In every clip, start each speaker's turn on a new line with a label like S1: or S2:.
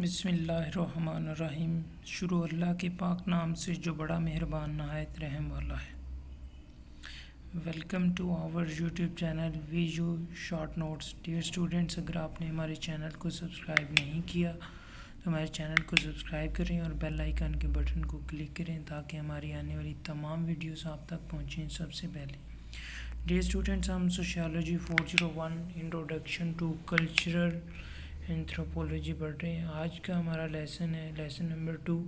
S1: बिस्मिल्लाहिर्रहमानिर्रहीम। शुरू अल्लाह के पाक नाम से जो बड़ा मेहरबान नहायत रहम वाला है। Welcome to our YouTube channel VU short notes. Dear students, अगर आपने हमारे चैनल को सब्सक्राइब नहीं किया तो हमारे चैनल को सब्सक्राइब करें और बेल आइकन के बटन को क्लिक करें ताकि हमारी आने वाली तमाम वीडियोस आप तक पहुँचें सबसे पहले। डियर स्टूडेंट्स, हम sociology 401 introduction to cultural anthropology पढ़ रहे हैं। आज का हमारा लेसन है lesson number 2,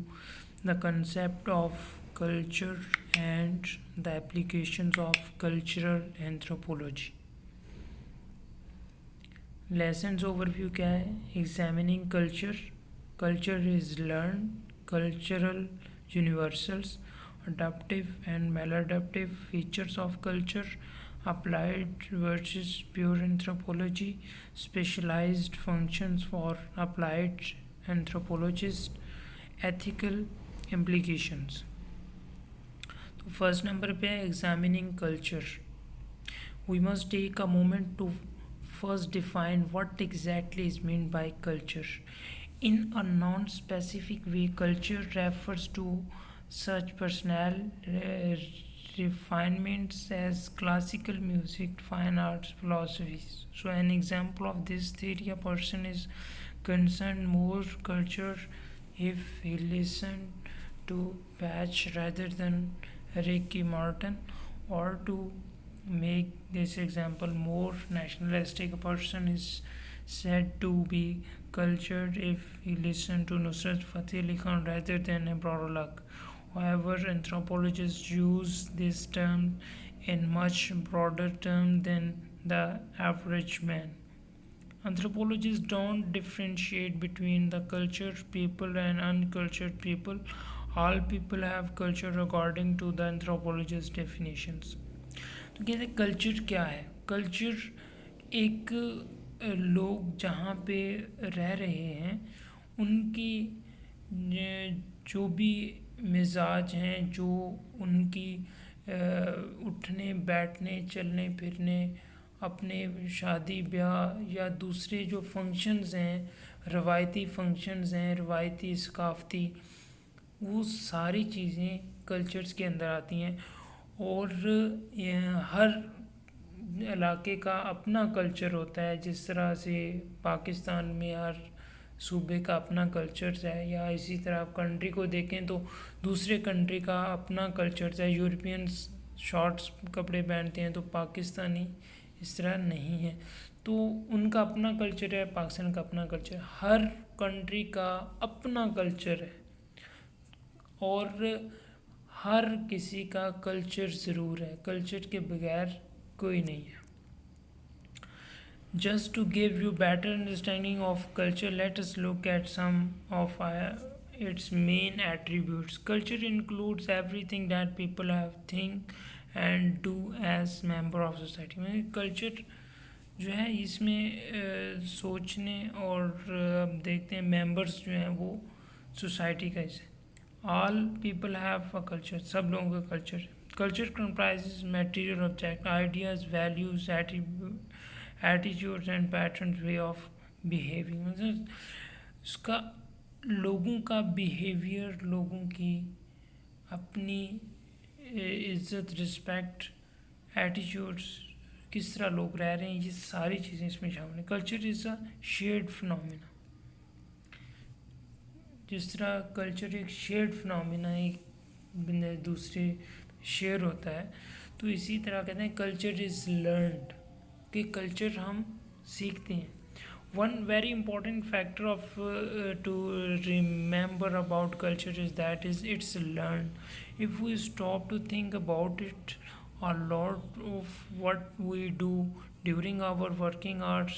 S1: the concept of culture and the applications of cultural anthropology. Lessons overview क्या है? Examining culture, culture is learn, cultural universals, adaptive and maladaptive features of culture, applied versus pure anthropology, specialized functions for applied anthropologists, ethical implications। तो first number पे है examining culture. We must take a moment to first define what exactly is meant by culture. In a non-specific way, culture refers to such personal refinements as classical music, fine arts, philosophy. So an example of this theory, a person is concerned more culture if he listened to Bach rather than Ricky Martin, or to make this example more nationalistic, a person is said to be cultured if he listened to Nusrat Fateh Ali Khan rather than Abraham. However, anthropologists use this term in much broader term than the average man. Anthropologists don't differentiate between the cultured people and uncultured people. All people have culture according to the anthropologist's definitions. तो कहते हैं culture क्या है? Culture एक लोग जहाँ पे रह रहे हैं उनकी जो भी मिजाज हैं, जो उनकी उठने बैठने चलने फिरने, अपने शादी ब्याह या दूसरे जो फंक्शंस हैं, रवायती फंक्शंस हैं, रवायती सकाफ़ती, वो सारी चीज़ें कल्चर्स के अंदर आती हैं। और हर इलाके का अपना कल्चर होता है। जिस तरह से पाकिस्तान में हर सूबे का अपना कल्चर है, या इसी तरह आप कंट्री को देखें तो दूसरे कंट्री का अपना कल्चर है। यूरोपियंस शॉर्ट्स कपड़े पहनते हैं तो पाकिस्तानी इस तरह नहीं है। तो उनका अपना कल्चर है, पाकिस्तान का अपना कल्चर। हर कंट्री का अपना कल्चर है और हर किसी का कल्चर ज़रूर है। कल्चर के बगैर कोई नहीं है। Just to give you better understanding of culture, let us look at some of its main attributes. Culture includes everything that people have, think and do as member of society. मतलब culture जो है इसमें सोचने और देखते हैं members जो हैं वो सोसाइटी का हिस्सा। All people have a culture, सब लोगों का culture. Culture comprises material object, ideas, values, attitudes and patterns, way of behaving। मतलब उसका लोगों का बिहेवियर, लोगों की अपनी इज्जत, रिस्पेक्ट, एटीट्यूड्स, किस तरह लोग रह रहे हैं, ये सारी चीज़ें इसमें शामिल हैं। Culture is a shared phenomena. जिस तरह कल्चर एक शेयर्ड फिनोमिना एक दूसरे शेयर होता है, तो इसी तरह कहते हैं कल्चर इज़ लर्नड, कि कल्चर हम सीखते हैं। One very important factor of to remember about culture is that is it's learn. If we stop to think about it, a lot of what we do during our working hours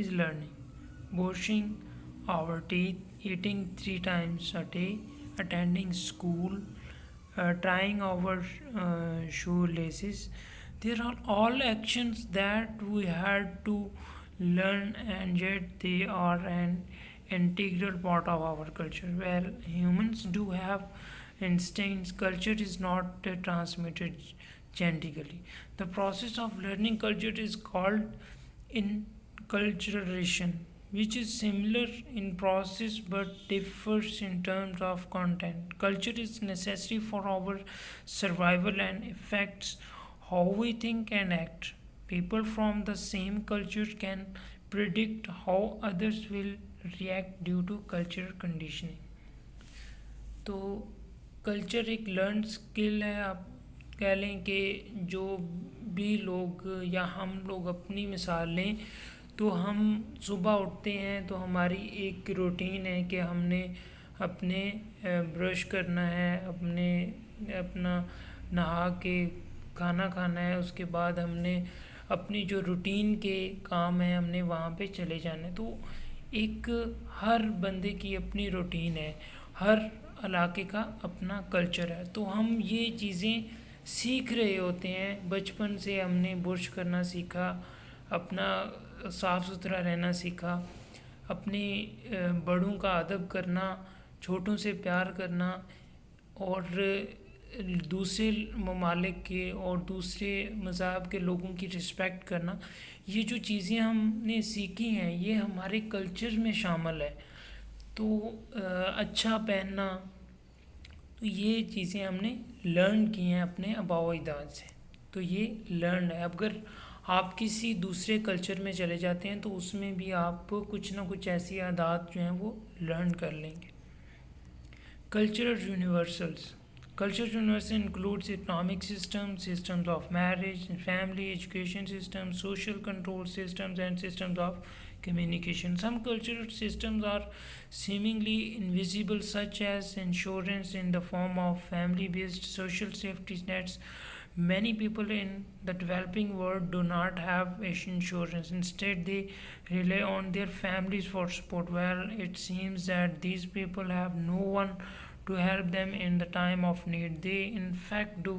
S1: is learning. Brushing our teeth, eating 3 times a day, attending school, tying our shoelaces, there are all actions that we had to learn, and yet they are an integral part of our culture. Well, humans do have instincts. Culture is not transmitted genetically. The process of learning culture is called inculturation, which is similar in process but differs in terms of content. Culture is necessary for our survival and affects how we think and act. People from the same culture can predict how others will react due to cultural conditioning. तो culture एक learn skill है, आप कह लें कि जो भी लोग या हम लोग अपनी मिसाल लें तो हम सुबह उठते हैं तो हमारी एक रूटीन है कि हमने अपने ब्रश करना है, अपने अपना नहा के खाना खाना है, उसके बाद हमने अपनी जो रूटीन के काम है हमने वहाँ पे चले जाना है। तो एक हर बंदे की अपनी रूटीन है, हर इलाके का अपना कल्चर है। तो हम ये चीज़ें सीख रहे होते हैं, बचपन से हमने बुर्श करना सीखा, अपना साफ़ सुथरा रहना सीखा, अपने बड़ों का अदब करना, छोटों से प्यार करना और दूसरे ममालिक के और दूसरे मज़हब के लोगों की रिस्पेक्ट करना। ये जो चीज़ें हमने सीखी हैं ये हमारे कल्चर में शामिल है। तो अच्छा पहनना, तो ये चीज़ें हमने लर्न की हैं अपने आबाओ अजदाद से। तो ये लर्न है। अगर आप किसी दूसरे कल्चर में चले जाते हैं तो उसमें भी आप कुछ ना कुछ ऐसी आदत जो हैं वो लर्न कर लेंगे। Cultural universals. Cultural universal includes economic systems, systems of marriage and family, education systems, social control systems, and systems of communication. Some cultural systems are seemingly invisible, such as insurance in the form of family based social safety nets. Many people in the developing world do not have insurance. Instead, they rely on their families for support. Well, it seems that these people have no one to help them in the time of need. They, in fact, do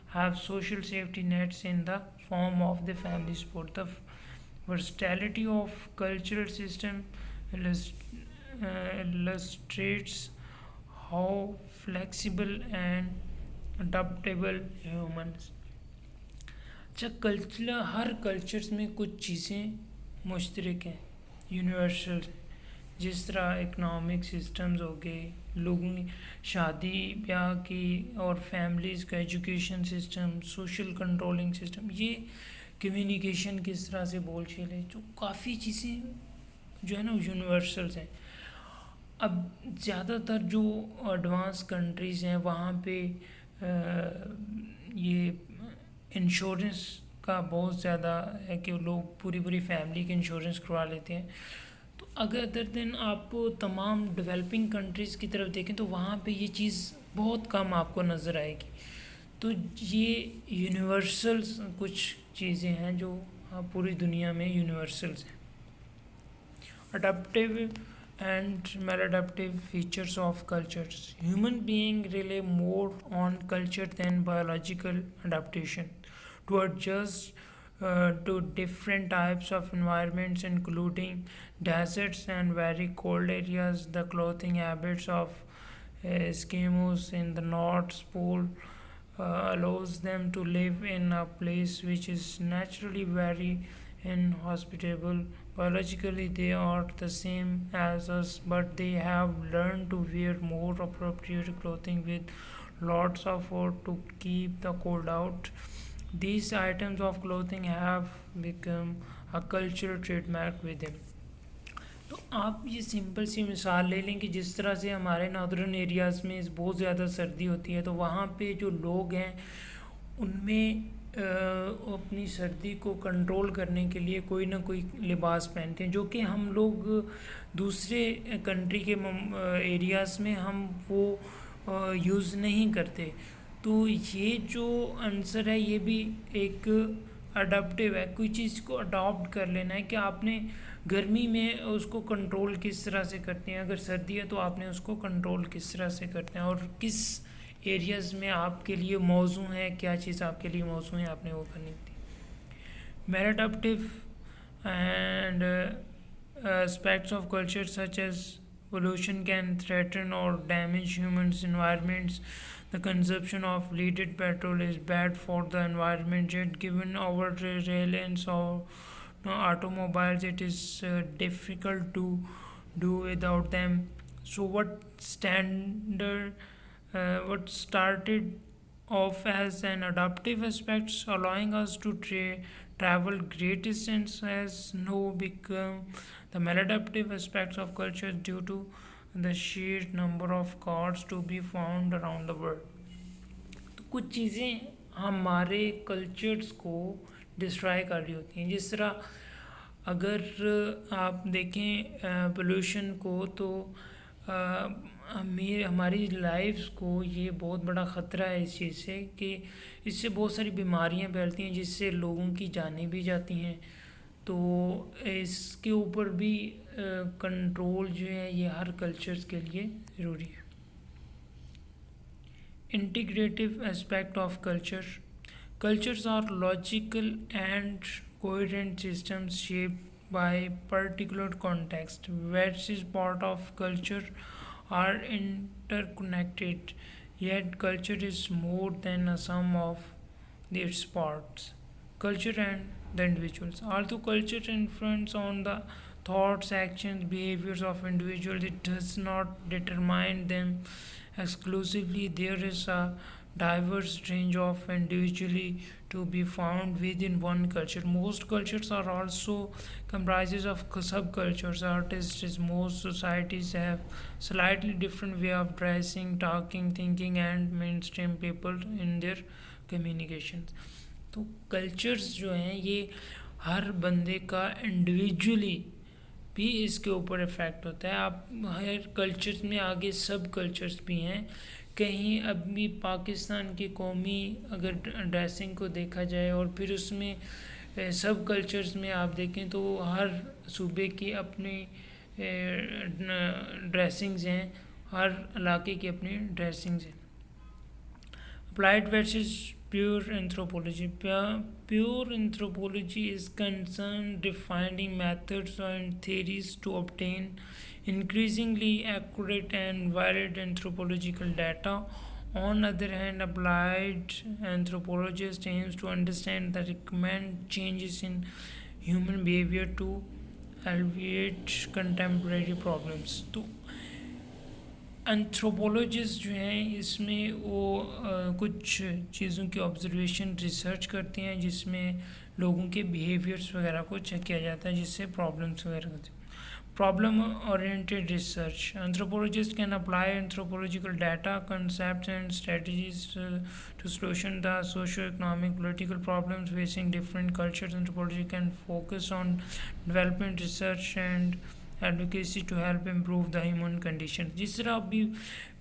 S1: have social safety nets in the form of the family support. The versatility of cultural system illustrates how flexible and adaptable humans। अच्छा, culture हर cultures में कुछ चीज़ें मुश्तरक हैं, universal, जिस तरह economic systems हो गए, लोगों की शादी ब्याह की और फैमिलीज़ का education system, social controlling system, ये कम्युनिकेशन किस तरह से बोल चले, जो काफ़ी चीज़ें जो है ना यूनिवर्सल्स हैं। अब ज़्यादातर जो एडवांस कंट्रीज़ हैं वहाँ पे ये इंश्योरेंस का बहुत ज़्यादा है कि लोग पूरी पूरी फैमिली के इंश्योरेंस करवा लेते हैं। तो अगर दिन आप तमाम डेवलपिंग कंट्रीज़ की तरफ देखें तो वहाँ पे ये चीज़ बहुत कम आपको नज़र आएगी। तो ये यूनिवर्सल्स कुछ चीज़ें हैं जो पूरी दुनिया में यूनिवर्सल्स हैं। Adaptive and maladaptive features of cultures. Human beings rely more on culture than biological adaptation to adjust to different types of environments, including deserts and very cold areas. The clothing habits of Eskimos in the North Pole allows them to live in a place which is naturally very inhospitable. Biologically, they are the same as us, but they have learned to wear more appropriate clothing with lots of fur to keep the cold out. These items of clothing have become a cultural trademark with them. तो आप ये simple सी मिसाल ले लें कि जिस तरह से हमारे नॉर्दर्न एरियाज़ में बहुत ज़्यादा सर्दी होती है तो वहाँ पे जो लोग हैं उनमें अपनी सर्दी को कंट्रोल करने के लिए कोई ना कोई लिबास पहनते हैं, जो कि हम लोग दूसरे कंट्री के एरियाज़ में हम वो यूज़ नहीं करते। तो ये जो आंसर है ये भी एक अडॉप्टिव है, कोई चीज़ को अडॉप्ट कर लेना है कि आपने गर्मी में उसको कंट्रोल किस तरह से करते हैं, अगर सर्दी है तो आपने उसको कंट्रोल किस तरह से करते हैं और किस एरियाज़ में आपके लिए मौजू है, क्या चीज़ आपके लिए मौजू है, आपने वो करनी होती। मैलाडैप्टिव and aspects of culture such as pollution can threaten or damage humans' environments. The consumption of leaded petrol is bad for the environment, yet given our reliance automobiles. It is difficult to do without them. So what started off as an adaptive aspect, allowing us to travel great distance, has now become the maladaptive aspects of culture due to the sheer number of cars to be found around the world. तो कुछ चीज़ें हमारे cultures को destroy कर रही होती हैं, जिस तरह अगर आप देखें पोल्यूशन को, तो हमें हमारी लाइफ्स को ये बहुत बड़ा ख़तरा है इस चीज़ से कि इससे बहुत सारी बीमारियां फैलती हैं, जिससे लोगों की जानें भी जाती हैं। तो इसके ऊपर भी कंट्रोल जो है ये हर कल्चर्स के लिए ज़रूरी है। Integrative aspect of culture. Cultures are logical and coherent systems shaped by particular context. Various part of culture are interconnected, yet culture is more than a sum of its parts. Culture and the individuals. Although culture influence on the thoughts, actions, behaviors of individuals, it does not determine them exclusively. There is a diverse range of individually to be found within one culture. Most cultures are also comprises of subcultures. Artists, most societies have slightly different way of dressing, talking, thinking, and mainstream people in their communications. तो cultures जो हैं ये हर बंदे का individually भी इसके ऊपर effect होता है। आप हर कल्चर्स में आगे सब कल्चर्स भी हैं। कहीं अभी पाकिस्तान की कौमी अगर ड्रेसिंग को देखा जाए और फिर उसमें सब कल्चर्स में आप देखें तो हर सूबे की अपनी ड्रेसिंग्स हैं, हर इलाके की अपनी ड्रेसिंग्स हैं। Applied versus pure anthropology. Pure anthropology is concerned defining methods and theories to obtain increasingly accurate and valid anthropological data. On the other hand, applied anthropologist aims to understand the recommend changes in human behavior to alleviate contemporary problems. तो anthropologist जो हैं इसमें वो कुछ चीज़ों की observation research करते हैं, जिसमें लोगों के बिहेवियर्स वगैरह को चेक किया जाता है, जिससे प्रॉब्लम्स वगैरह होती हैं। Problem oriented research. Anthropologists can apply anthropological data, concepts and strategies to solution the socio-economic political problems facing different cultures. Anthropology can focus on development research and advocacy to help improve the human condition. जिस तरह अभी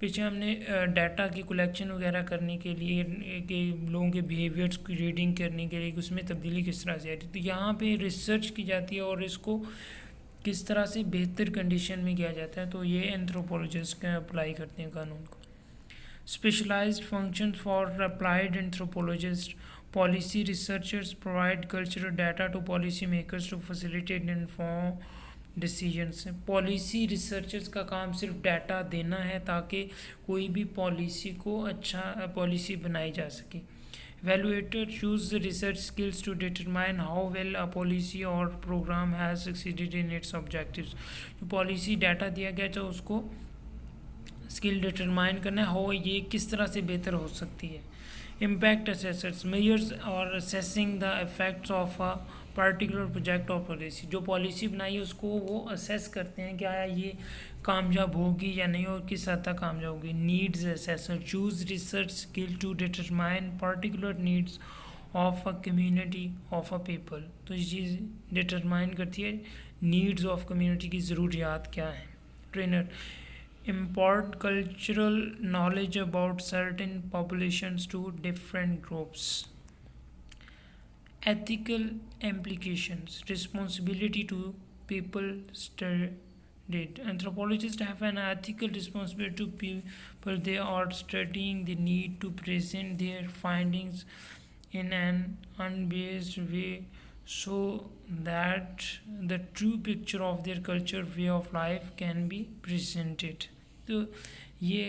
S1: पीछे हमने data की collection वगैरह करने के लिए कि लोगों के बिहेवियर्स की रीडिंग करने के लिए उसमें तब्दीली किस तरह से आ रही है, तो यहाँ पे रिसर्च की जाती है और इसको किस तरह से बेहतर कंडीशन में किया जाता है, तो ये एंथ्रोपोलॉजिस्ट अप्लाई करते हैं कानून को. Specialised functions for applied anthropologist. Policy researchers provide cultural data to policy makers to facilitate inform decisions. Policy researchers का काम सिर्फ डाटा देना है ताकि कोई भी पॉलिसी को अच्छा पॉलिसी बनाई जा सके. Evaluator use the research skills to determine how well a policy or program has succeeded in its objectives. जो पॉलिसी डाटा दिया गया तो उसको स्किल डिटरमाइन करना है how ये किस तरह से बेहतर हो सकती है. Impact assessors measures or assessing the effects of a particular project or policy. जो पॉलिसी बनाई उसको वो असेस करते हैं क्या ये कामयाब होगी या नहीं और किस हद तक कामयाब होगी. Needs assessor choose research skill to determine particular needs of a community of a people. तो ये चीज़ डिटरमाइन करती है नीड्स ऑफ कम्युनिटी की ज़रूरियात क्या हैं. Trainer impart cultural knowledge about certain populations to different groups. Ethical implications. Responsibility to people studied. Anthropologists have an ethical responsibility to people they are studying. They need to present their findings in an unbiased way so that the true picture of their culture way of life can be presented. तो ये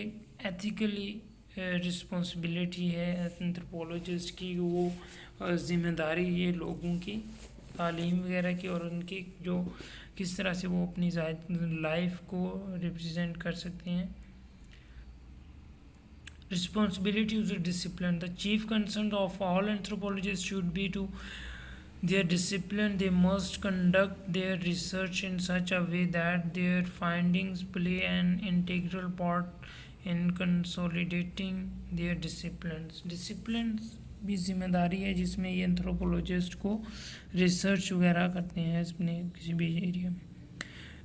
S1: ethically responsibility है anthropologist की, वो जिम्मेदारी ये लोगों की तालीम वगैरह की और उनकी जो किस तरह से वो अपनी लाइफ को रिप्रेजेंट कर सकते हैं। Responsibility is a discipline. The chief concern of all anthropologists should be to their discipline. They must conduct their research in such a way that their findings play an integral part in consolidating their disciplines. Disciplines भी जिम्मेदारी है जिसमें ये anthropologist को research वगैरह करते हैं अपने किसी भी एरिया में।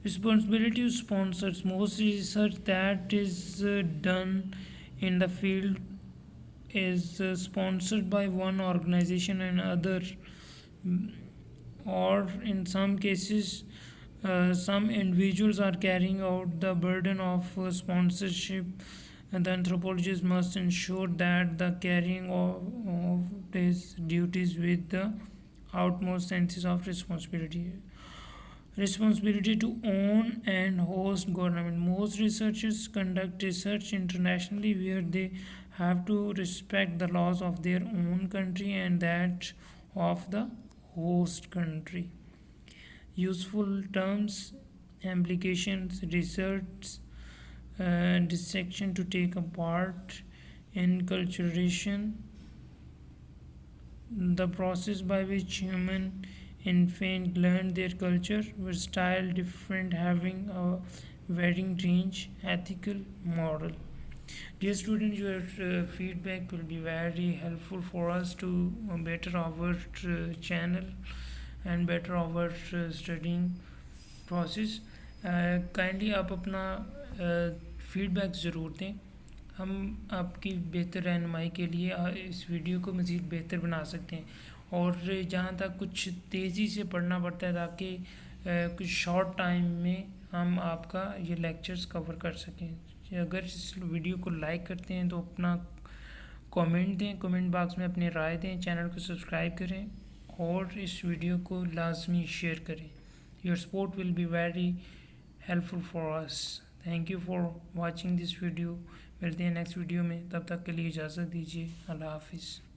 S1: Responsibility of sponsors. Most research that is done in the field is sponsored by one organization and other, or in some cases some individuals are carrying out the burden of sponsorship, and the anthropologist must ensure that the carrying of these duties with the utmost sense of responsibility. Responsibility to own and host government. Most researchers conduct research internationally where they have to respect the laws of their own country and that of the host country. Useful terms, implications, research, dissection to take apart, enculturation, the process by which human infant learn their culture, versatile, different, having a varying range, ethical, moral. Dear students, your feedback will be very helpful for us to better our channel and better our studying process. Kindly आप अपना feedback ज़रूर दें। हम आपकी बेहतर रहनुमाई के लिए इस वीडियो को मज़ीद बेहतर बना सकते हैं, और जहाँ तक कुछ तेज़ी से पढ़ना पड़ता है ताकि कुछ शॉर्ट टाइम में हम आपका ये लेक्चर्स कवर कर सकें। अगर इस वीडियो को लाइक करते हैं तो अपना कमेंट दें, कमेंट बॉक्स में अपनी राय दें, चैनल को सब्सक्राइब करें और इस वीडियो को लाजमी शेयर करें। Your support will be very helpful for us. Thank you for watching this video. मिलते हैं नेक्स्ट वीडियो में, तब तक के लिए इजाज़त दीजिए। अल्लाह हाफिज़।